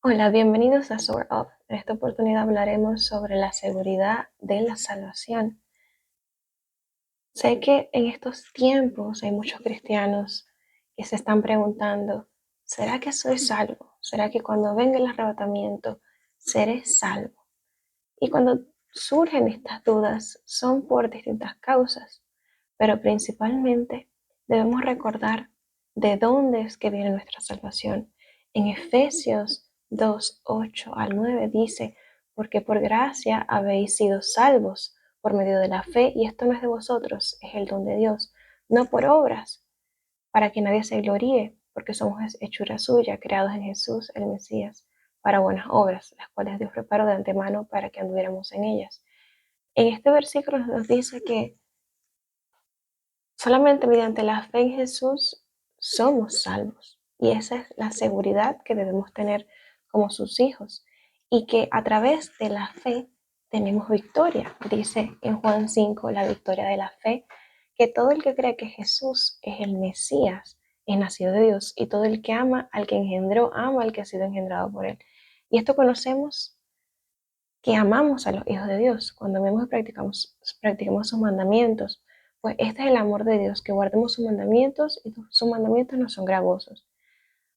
Hola, bienvenidos a Soar Up. En esta oportunidad hablaremos sobre la seguridad de la salvación. Sé que en estos tiempos hay muchos cristianos que se están preguntando, ¿será que soy salvo? ¿Será que cuando venga el arrebatamiento seré salvo? Y cuando surgen estas dudas son por distintas causas, pero principalmente debemos recordar de dónde es que viene nuestra salvación. En Efesios 2, 8 al 9 dice, porque por gracia habéis sido salvos por medio de la fe, y esto no es de vosotros, es el don de Dios, no por obras, para que nadie se gloríe, porque somos hechura suya, creados en Jesús, el Mesías, para buenas obras, las cuales Dios preparó de antemano para que anduviéramos en ellas. En este versículo nos dice que solamente mediante la fe en Jesús somos salvos. Y esa es la seguridad que debemos tener como sus hijos. Y que a través de la fe tenemos victoria. Dice en Juan 5, la victoria de la fe, que todo el que cree que Jesús es el Mesías, es nacido de Dios. Y todo el que ama al que engendró, ama al que ha sido engendrado por él. Y esto conocemos que amamos a los hijos de Dios, cuando vemos y practicamos sus mandamientos, pues este es el amor de Dios, que guardemos sus mandamientos y sus mandamientos no son gravosos.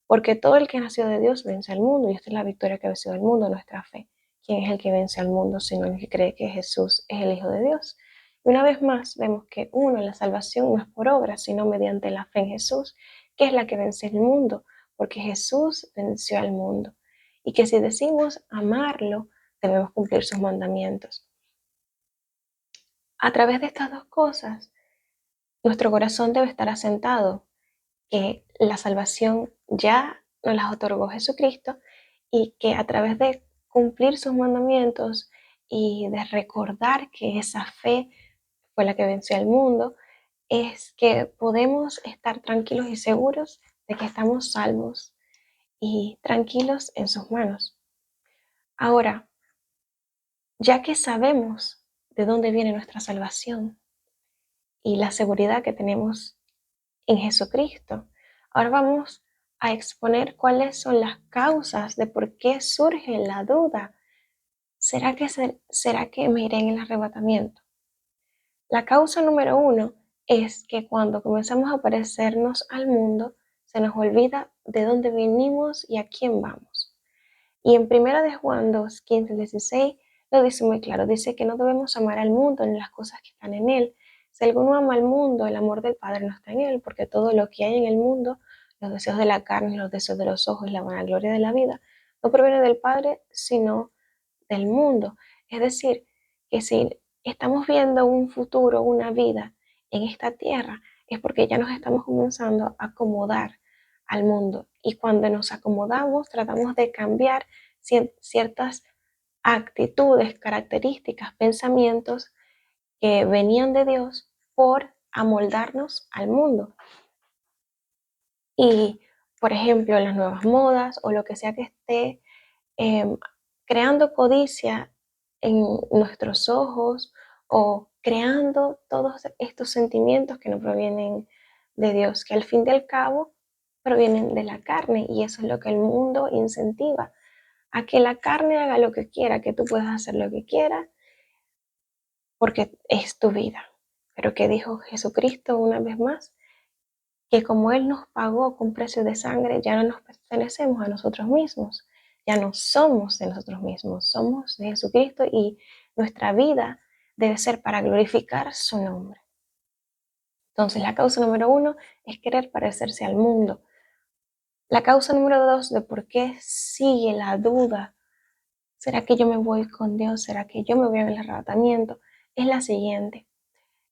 Porque todo el que ha nacido de Dios vence al mundo, y esta es la victoria que ha vencido al mundo, nuestra fe. ¿Quién es el que vence al mundo sino el que cree que Jesús es el Hijo de Dios? Y una vez más vemos que la salvación no es por obras, sino mediante la fe en Jesús, que es la que vence el mundo, porque Jesús venció al mundo. Y que si decimos amarlo, debemos cumplir sus mandamientos. A través de estas dos cosas, nuestro corazón debe estar asentado que la salvación ya nos la otorgó Jesucristo, y que a través de cumplir sus mandamientos y de recordar que esa fe fue la que venció al mundo, es que podemos estar tranquilos y seguros de que estamos salvos y tranquilos en sus manos. Ahora, ya que sabemos de dónde viene nuestra salvación y la seguridad que tenemos en Jesucristo, ahora vamos a exponer cuáles son las causas de por qué surge la duda. ¿Será que me iré en el arrebatamiento? La causa número uno es que cuando comenzamos a parecernos al mundo, se nos olvida de dónde venimos y a quién vamos. Y en Primera de Juan 2, 15 16 lo dice muy claro. Dice que no debemos amar al mundo ni las cosas que están en él. Si alguno ama al mundo, el amor del Padre no está en él, porque todo lo que hay en el mundo, los deseos de la carne, los deseos de los ojos, la vanagloria de la vida, no proviene del Padre, sino del mundo. Es decir, que si estamos viendo un futuro, una vida en esta tierra, es porque ya nos estamos comenzando a acomodar al mundo. Y cuando nos acomodamos, tratamos de cambiar ciertas actitudes, características, pensamientos que venían de Dios por amoldarnos al mundo. Y, por ejemplo, las nuevas modas o lo que sea que esté eh, creando codicia en nuestros ojos, o creando todos estos sentimientos que no provienen de Dios, que al fin y al cabo provienen de la carne, y eso es lo que el mundo incentiva, a que la carne haga lo que quiera, que tú puedas hacer lo que quieras, porque es tu vida. Pero que dijo Jesucristo una vez más, que como Él nos pagó con precio de sangre, ya no nos pertenecemos a nosotros mismos, ya no somos de nosotros mismos, somos de Jesucristo, y nuestra vida debe ser para glorificar su nombre. Entonces, la causa número uno es querer parecerse al mundo. La causa número dos de por qué sigue la duda, ¿será que yo me voy con Dios? ¿Será que yo me voy en el arrebatamiento? Es la siguiente.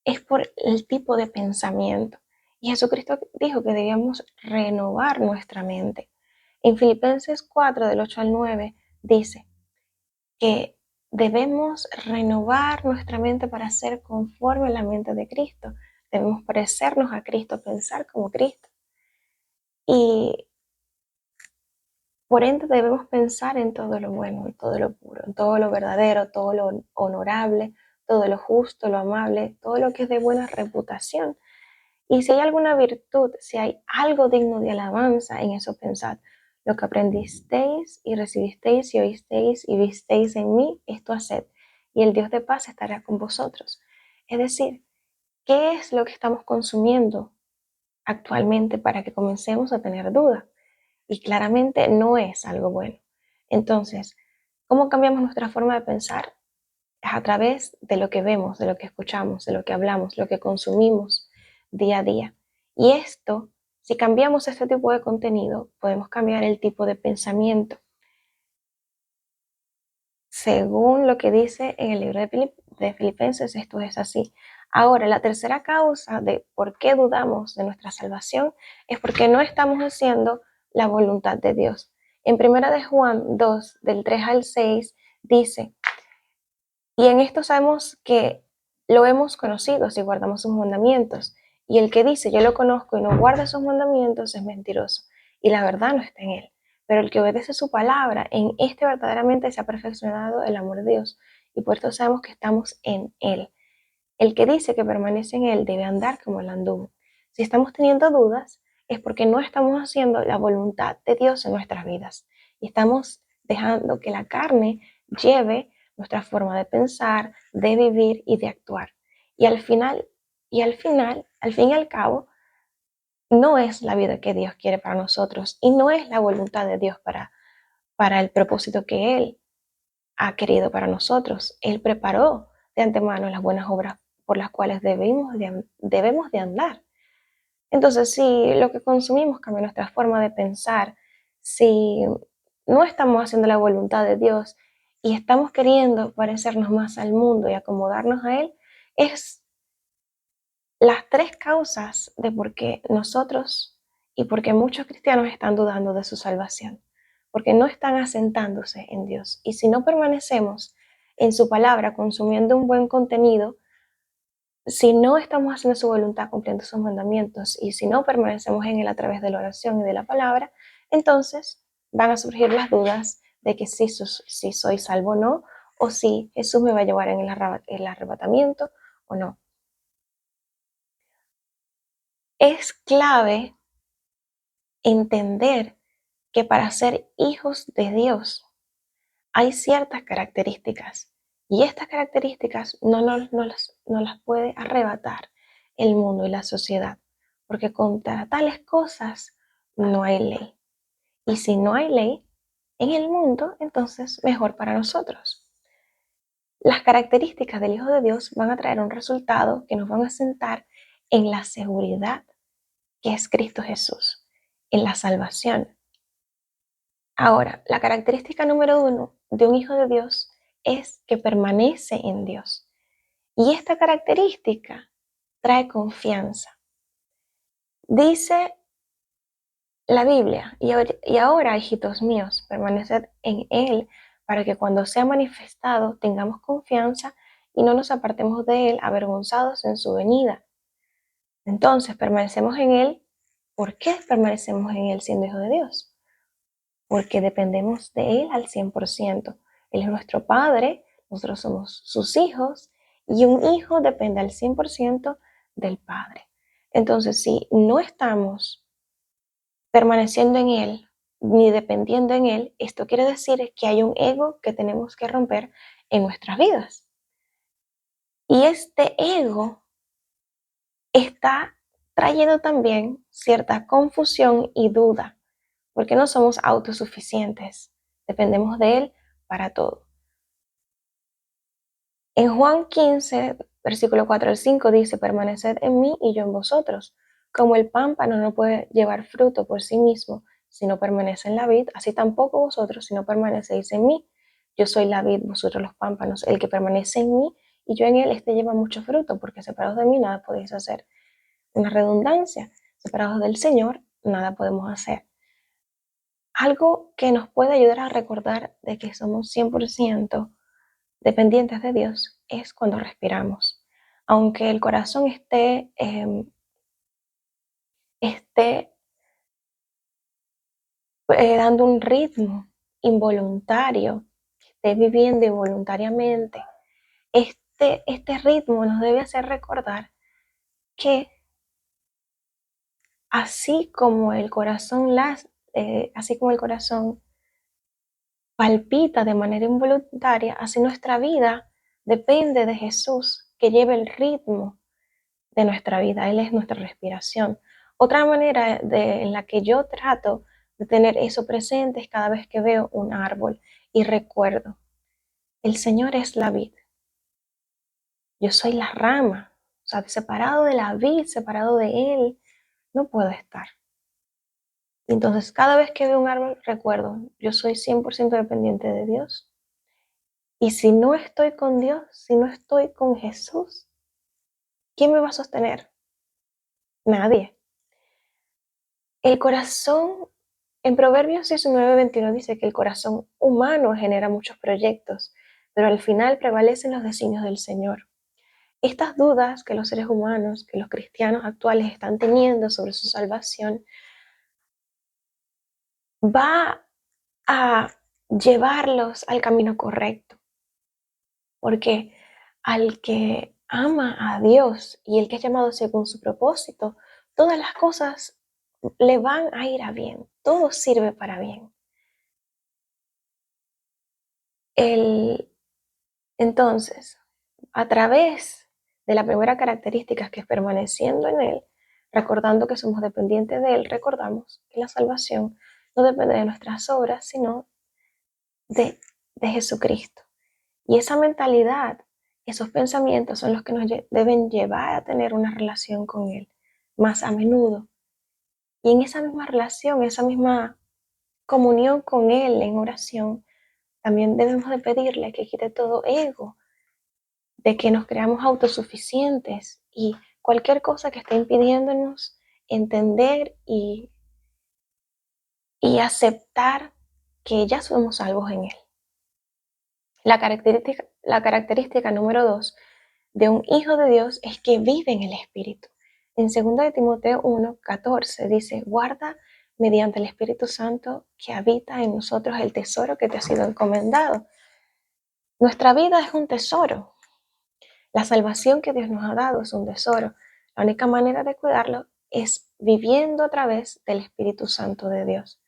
Es por el tipo de pensamiento. Y Jesucristo dijo que debíamos renovar nuestra mente. En Filipenses 4, del 8 al 9, dice que debemos renovar nuestra mente para ser conforme a la mente de Cristo. Debemos parecernos a Cristo, pensar como Cristo. Y por ende debemos pensar en todo lo bueno, en todo lo puro, en todo lo verdadero, todo lo honorable, todo lo justo, lo amable, todo lo que es de buena reputación. Y si hay alguna virtud, si hay algo digno de alabanza, en eso pensad. Lo que aprendisteis y recibisteis y oísteis y visteis en mí, esto haced, y el Dios de paz estará con vosotros. Es decir, ¿qué es lo que estamos consumiendo actualmente para que comencemos a tener duda? Y claramente no es algo bueno. Entonces, ¿cómo cambiamos nuestra forma de pensar? Es a través de lo que vemos, de lo que escuchamos, de lo que hablamos, lo que consumimos día a día. Y esto, si cambiamos este tipo de contenido, podemos cambiar el tipo de pensamiento. Según lo que dice en el libro de Filipenses, esto es así. Ahora, la tercera causa de por qué dudamos de nuestra salvación es porque no estamos haciendo la voluntad de Dios. En 1 de Juan 2, del 3 al 6, dice: y en esto sabemos que lo hemos conocido si guardamos sus mandamientos. Y el que dice, yo lo conozco y no guarda sus mandamientos, es mentiroso. Y la verdad no está en él. Pero el que obedece su palabra, en este verdaderamente se ha perfeccionado el amor de Dios. Y por esto sabemos que estamos en él. El que dice que permanece en él debe andar como él anduvo. Si estamos teniendo dudas, es porque no estamos haciendo la voluntad de Dios en nuestras vidas. Y estamos dejando que la carne lleve nuestra forma de pensar, de vivir y de actuar. Y al final, al fin y al cabo, no es la vida que Dios quiere para nosotros y no es la voluntad de Dios para el propósito que Él ha querido para nosotros. Él preparó de antemano las buenas obras por las cuales debemos de andar. Entonces, si lo que consumimos cambia nuestra forma de pensar, si no estamos haciendo la voluntad de Dios y estamos queriendo parecernos más al mundo y acomodarnos a Él, es las tres causas de por qué nosotros y por qué muchos cristianos están dudando de su salvación, porque no están asentándose en Dios. Y si no permanecemos en su palabra, consumiendo un buen contenido, si no estamos haciendo su voluntad, cumpliendo sus mandamientos, y si no permanecemos en Él a través de la oración y de la palabra, entonces van a surgir las dudas de que si soy salvo o no, o si Jesús me va a llevar en el arrebatamiento o no. Es clave entender que para ser hijos de Dios hay ciertas características y estas características no las puede arrebatar el mundo y la sociedad, porque contra tales cosas no hay ley. Y si no hay ley en el mundo, entonces mejor para nosotros. Las características del Hijo de Dios van a traer un resultado que nos van a sentar en la seguridad que es Cristo Jesús, en la salvación. Ahora, la característica número 1 de un hijo de Dios es que permanece en Dios. Y esta característica trae confianza. Dice la Biblia, y ahora, hijitos míos, permaneced en Él para que cuando sea manifestado tengamos confianza y no nos apartemos de Él avergonzados en su venida. Entonces, permanecemos en Él. ¿Por qué permanecemos en Él siendo hijos de Dios? Porque dependemos de Él al 100%. Él es nuestro Padre, nosotros somos sus hijos y un hijo depende al 100% del Padre. Entonces, si no estamos permaneciendo en Él ni dependiendo en Él, esto quiere decir que hay un ego que tenemos que romper en nuestras vidas. Y este ego está trayendo también cierta confusión y duda porque no somos autosuficientes, dependemos de Él para todo. En Juan 15, versículo 4 al 5 dice, permaneced en mí y yo en vosotros. Como el pámpano no puede llevar fruto por sí mismo si no permanece en la vid, así tampoco vosotros si no permanecéis en mí. Yo soy la vid, vosotros los pámpanos. El que permanece en mí y yo en él, este lleva mucho fruto, porque separados de mí nada podéis hacer. Una redundancia, separados del Señor nada podemos hacer. Algo que nos puede ayudar a recordar de que somos 100% dependientes de Dios es cuando respiramos. Aunque el corazón esté dando un ritmo involuntario, esté viviendo involuntariamente, este ritmo nos debe hacer recordar que así como el corazón así como el corazón palpita de manera involuntaria, así nuestra vida depende de Jesús, que lleve el ritmo de nuestra vida. Él es nuestra respiración. Otra manera en la que yo trato de tener eso presente es cada vez que veo un árbol y recuerdo, el Señor es la vid, yo soy la rama, o sea, separado de la vid, separado de Él, no puedo estar. Entonces, cada vez que veo un árbol, recuerdo, yo soy 100% dependiente de Dios. Y si no estoy con Dios, si no estoy con Jesús, ¿quién me va a sostener? Nadie. El corazón, en Proverbios 19:21 dice que el corazón humano genera muchos proyectos, pero al final prevalecen los designios del Señor. Estas dudas que los seres humanos, que los cristianos actuales están teniendo sobre su salvación, va a llevarlos al camino correcto. Porque al que ama a Dios y el que es llamado según su propósito, todas las cosas le van a ir a bien, todo sirve para bien. Entonces, a través de la primera característica, que es permaneciendo en Él, recordando que somos dependientes de Él, recordamos que la salvación no depende de nuestras obras, sino de Jesucristo. Y esa mentalidad, esos pensamientos son los que nos deben llevar a tener una relación con Él más a menudo. Y en esa misma relación, esa misma comunión con Él en oración, también debemos de pedirle que quite todo ego, de que nos creamos autosuficientes y cualquier cosa que esté impidiéndonos entender y aceptar que ya somos salvos en Él. La característica número 2 de un hijo de Dios es que vive en el Espíritu. En 2 de Timoteo 1:14 dice, guarda mediante el Espíritu Santo que habita en nosotros el tesoro que te ha sido encomendado. Nuestra vida es un tesoro. La salvación que Dios nos ha dado es un tesoro. La única manera de cuidarlo es viviendo a través del Espíritu Santo de Dios.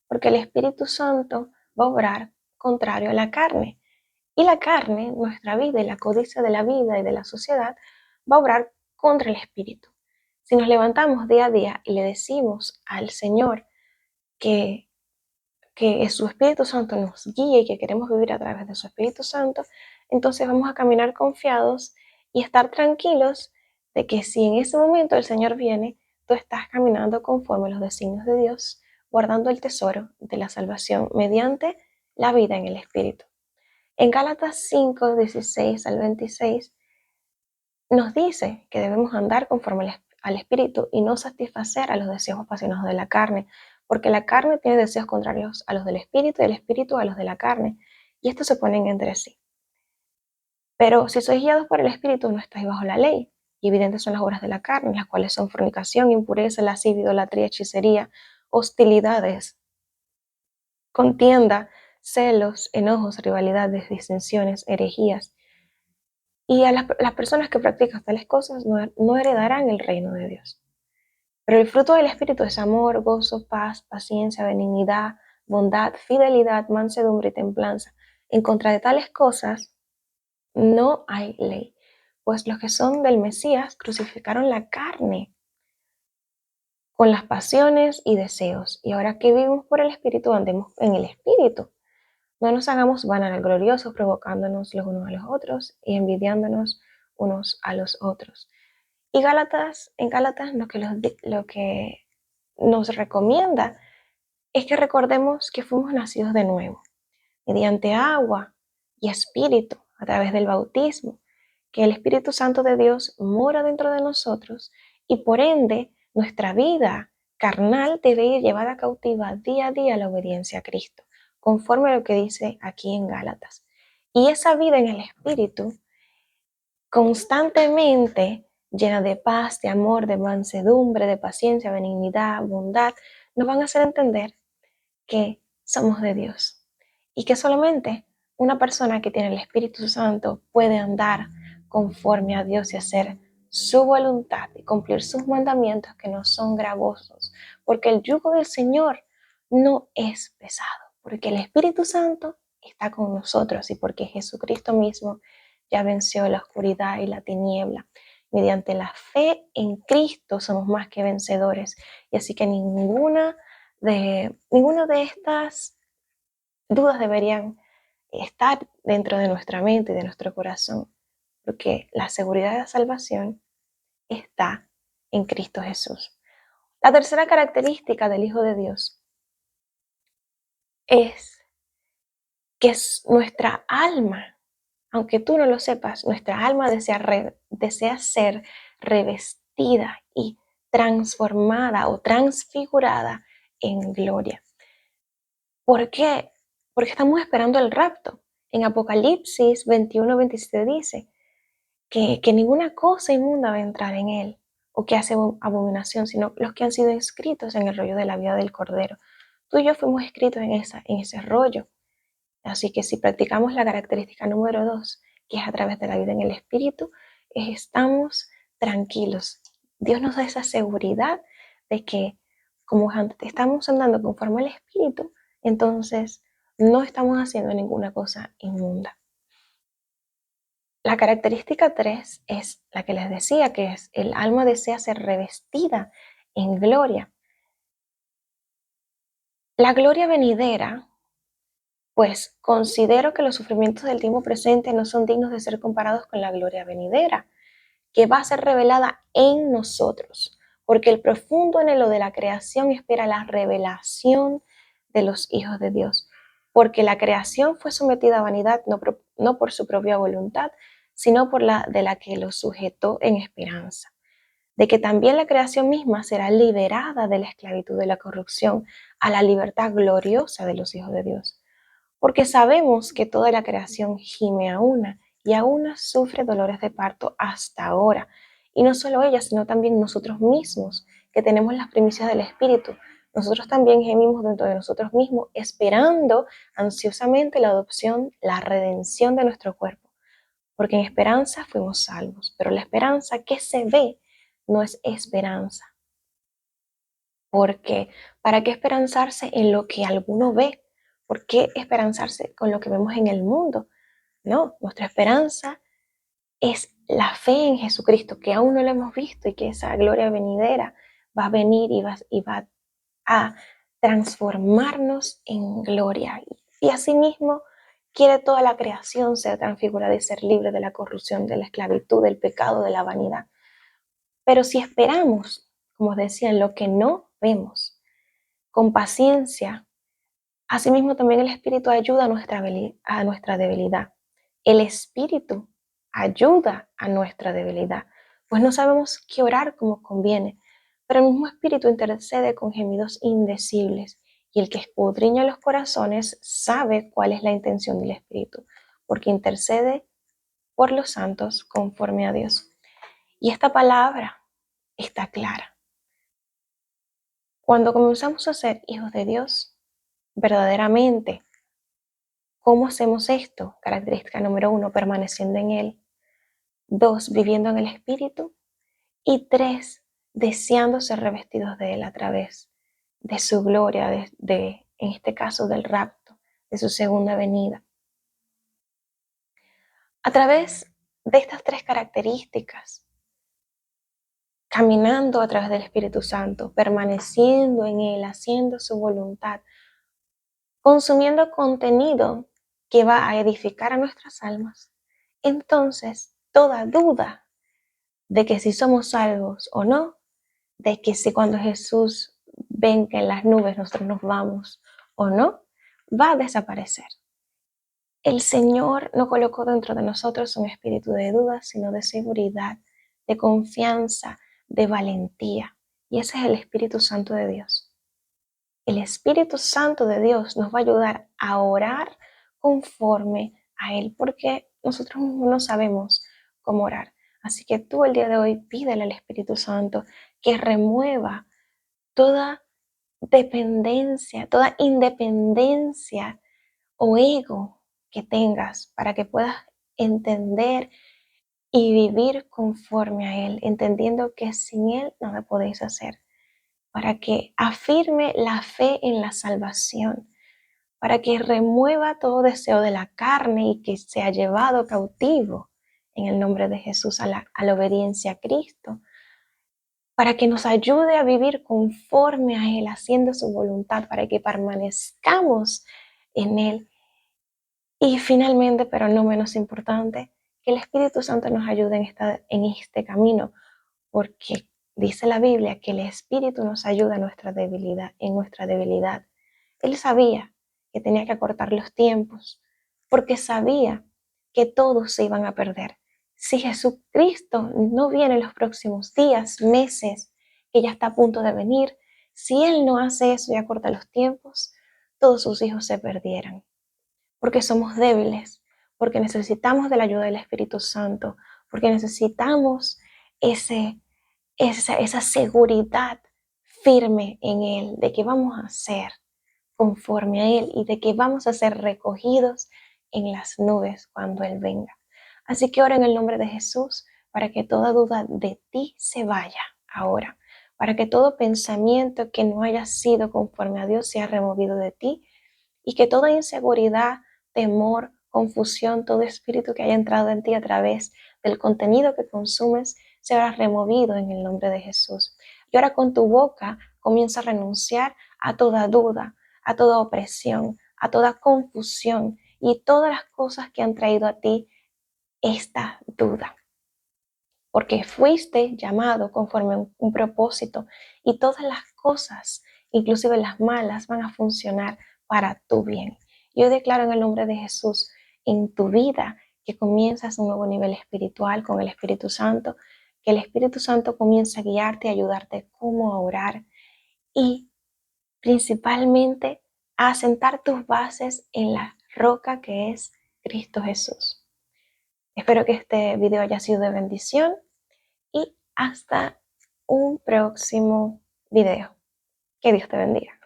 Porque el Espíritu Santo va a obrar contrario a la carne. Y la carne, nuestra vida y la codicia de la vida y de la sociedad, va a obrar contra el Espíritu. Si nos levantamos día a día y le decimos al Señor que su Espíritu Santo nos guíe y que queremos vivir a través de su Espíritu Santo, entonces vamos a caminar confiados y estar tranquilos de que si en ese momento el Señor viene, tú estás caminando conforme a los designios de Dios, guardando el tesoro de la salvación mediante la vida en el Espíritu. En Gálatas 5:16-26 nos dice que debemos andar conforme al Espíritu y no satisfacer a los deseos apasionados de la carne, porque la carne tiene deseos contrarios a los del Espíritu y el Espíritu a los de la carne, y estos se ponen entre sí. Pero si sois guiados por el Espíritu, no estáis bajo la ley, y evidentes son las obras de la carne, las cuales son fornicación, impureza, lascivia, idolatría, hechicería, hostilidades, contienda, celos, enojos, rivalidades, disensiones, herejías. Y a las personas que practican tales cosas no heredarán el reino de Dios. Pero el fruto del Espíritu es amor, gozo, paz, paciencia, benignidad, bondad, fidelidad, mansedumbre y templanza. En contra de tales cosas no hay ley, pues los que son del Mesías crucificaron la carne con las pasiones y deseos. Y ahora que vivimos por el Espíritu, andemos en el Espíritu. No nos hagamos vanagloriosos, provocándonos los unos a los otros y envidiándonos unos a los otros. Y en Gálatas lo que nos recomienda es que recordemos que fuimos nacidos de nuevo, mediante agua y espíritu, a través del bautismo, que el Espíritu Santo de Dios mora dentro de nosotros y por ende nuestra vida carnal debe ir llevada cautiva día a día a la obediencia a Cristo, conforme a lo que dice aquí en Gálatas. Y esa vida en el Espíritu, constantemente llena de paz, de amor, de mansedumbre, de paciencia, benignidad, bondad, nos van a hacer entender que somos de Dios y que solamente una persona que tiene el Espíritu Santo puede andar conforme a Dios y hacer su voluntad y cumplir sus mandamientos que no son gravosos, porque el yugo del Señor no es pesado, porque el Espíritu Santo está con nosotros y porque Jesucristo mismo ya venció la oscuridad y la tiniebla. Mediante la fe en Cristo somos más que vencedores. Y así que ninguna de estas dudas deberían estar dentro de nuestra mente y de nuestro corazón, porque la seguridad de la salvación está en Cristo Jesús. La tercera característica del Hijo de Dios es que es nuestra alma, aunque tú no lo sepas, nuestra alma desea ser revestida y transformada o transfigurada en gloria. ¿Por qué? Porque estamos esperando el rapto. En Apocalipsis 21-27 dice que ninguna cosa inmunda va a entrar en él o que hace abominación, sino los que han sido inscritos en el rollo de la vida del Cordero. Tú y yo fuimos escritos en ese rollo. Así que si practicamos la característica número 2, que es a través de la vida en el Espíritu, estamos tranquilos. Dios nos da esa seguridad de que como estamos andando conforme al Espíritu, entonces no estamos haciendo ninguna cosa inmunda. La característica 3 es la que les decía, que es el alma desea ser revestida en gloria. La gloria venidera, pues considero que los sufrimientos del tiempo presente no son dignos de ser comparados con la gloria venidera, que va a ser revelada en nosotros, porque el profundo anhelo de la creación espera la revelación de los hijos de Dios, porque la creación fue sometida a vanidad no por su propia voluntad, sino por la de la que lo sujetó en esperanza, de que también la creación misma será liberada de la esclavitud de la corrupción a la libertad gloriosa de los hijos de Dios. Porque sabemos que toda la creación gime a una y a una sufre dolores de parto hasta ahora. Y no solo ella, sino también nosotros mismos, que tenemos las primicias del Espíritu. Nosotros también gemimos dentro de nosotros mismos, esperando ansiosamente la adopción, la redención de nuestro cuerpo. Porque en esperanza fuimos salvos, pero la esperanza que se ve no es esperanza. Porque ¿para qué esperanzarse en lo que alguno ve? ¿Por qué esperanzarse con lo que vemos en el mundo? No, nuestra esperanza es la fe en Jesucristo, que aún no lo hemos visto y que esa gloria venidera va a venir y va a transformarnos en gloria. Y asimismo quiere toda la creación ser transfigurada y ser libre de la corrupción, de la esclavitud, del pecado, de la vanidad. Pero si esperamos, como decía, en lo que no vemos, con paciencia, asimismo también el Espíritu ayuda a nuestra debilidad. El Espíritu ayuda a nuestra debilidad, pues no sabemos qué orar como conviene, pero el mismo Espíritu intercede con gemidos indecibles, y el que escudriña los corazones sabe cuál es la intención del Espíritu, porque intercede por los santos conforme a Dios. Y esta palabra está clara. Cuando comenzamos a ser hijos de Dios, verdaderamente, ¿cómo hacemos esto? Característica número 1, permaneciendo en Él. 2, viviendo en el Espíritu. Y 3, deseando ser revestidos de Él a través de su gloria, en este caso del rapto, de su segunda venida. A través de estas 3 características, caminando a través del Espíritu Santo, permaneciendo en Él, haciendo su voluntad, consumiendo contenido que va a edificar a nuestras almas, entonces toda duda de que si somos salvos o no, de que si cuando Jesús venga en las nubes nosotros nos vamos o no, va a desaparecer. El Señor no colocó dentro de nosotros un espíritu de duda, sino de seguridad, de confianza, de valentía. Y ese es el Espíritu Santo de Dios. El Espíritu Santo de Dios nos va a ayudar a orar conforme a Él, porque nosotros mismos no sabemos cómo orar. Así que tú el día de hoy pídele al Espíritu Santo que remueva toda dependencia, toda independencia o ego que tengas para que puedas entender y vivir conforme a Él, entendiendo que sin Él nada podéis hacer. para que afirme la fe en la salvación, para que remueva todo deseo de la carne y que sea llevado cautivo en el nombre de Jesús a la obediencia a Cristo, para que nos ayude a vivir conforme a Él, haciendo su voluntad, para que permanezcamos en Él. Y finalmente, pero no menos importante, que el Espíritu Santo nos ayude en este camino, porque dice la Biblia que el Espíritu nos ayuda en nuestra debilidad. Él sabía que tenía que acortar los tiempos, porque sabía que todos se iban a perder. Si Jesucristo no viene en los próximos días, meses, que ya está a punto de venir, si Él no hace eso y acorta los tiempos, todos sus hijos se perdieran, porque somos débiles, porque necesitamos de la ayuda del Espíritu Santo, porque necesitamos esa seguridad firme en Él de que vamos a ser conforme a Él y de que vamos a ser recogidos en las nubes cuando Él venga. Así que ora en el nombre de Jesús para que toda duda de ti se vaya ahora, para que todo pensamiento que no haya sido conforme a Dios sea removido de ti y que toda inseguridad, temor, confusión, todo espíritu que haya entrado en ti a través del contenido que consumes sea removido en el nombre de Jesús. Y ahora con tu boca comienza a renunciar a toda duda, a toda opresión, a toda confusión y todas las cosas que han traído a ti esta duda. Porque fuiste llamado conforme a un propósito y todas las cosas, inclusive las malas, van a funcionar para tu bien. Yo declaro en el nombre de Jesús en tu vida que comienzas un nuevo nivel espiritual con el Espíritu Santo, que el Espíritu Santo comienza a guiarte, a ayudarte cómo a orar y principalmente a asentar tus bases en la roca que es Cristo Jesús. Espero que este video haya sido de bendición y hasta un próximo video. Que Dios te bendiga.